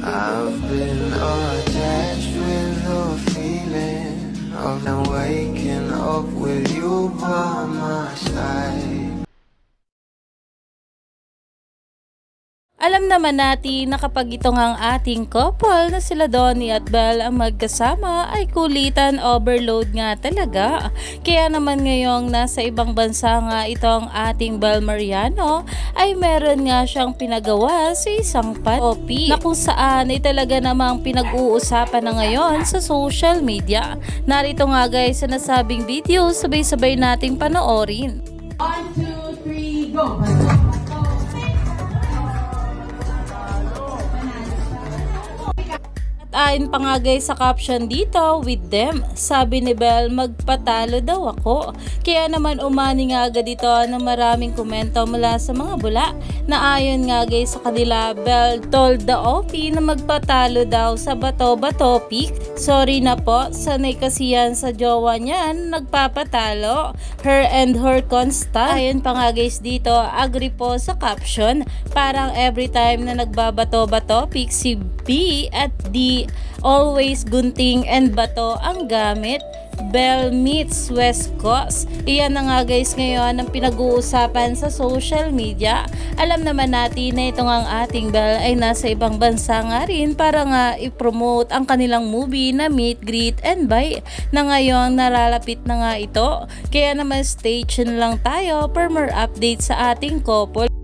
I've been attached with the feeling of now waking up with you by my side. Alam naman natin na kapag ito ang ating couple na sila Donnie at Belle ang magkasama ay kulitan overload nga talaga. Kaya naman ngayong nasa ibang bansa nga itong ating Belle Mariano ay meron nga siyang pinagawa sa isang panopi na kung saan ay talaga namang pinag-uusapan na ngayon sa social media. Narito nga guys sa nasabing video, sabay-sabay nating panoorin. 1, 2, 3, go! Ayon pa nga guys sa caption dito, with them, sabi ni Belle magpatalo daw ako. Kaya naman umani nga agad dito ng maraming komento mula sa mga bula na ayon nga guys sa kanila, Belle told the OP na magpatalo daw sa bato-bato pick. Sorry na po, sanay kasi yan sa jowa niyan, nagpapatalo. Her and her constant. Ayon pa nga guys dito, agree po sa caption, parang every time na nagbabato-bato pick si B at D, always gunting and bato ang gamit. Belle meets West Coast. Iyan na nga guys ngayon ang pinag-uusapan sa social media. Alam naman natin na itong ang ating Belle ay nasa ibang bansa nga rin para nga i-promote ang kanilang movie na Meet, Greet and Buy na ngayon nalalapit na nga ito. Kaya naman stay tuned lang tayo for more updates sa ating couple.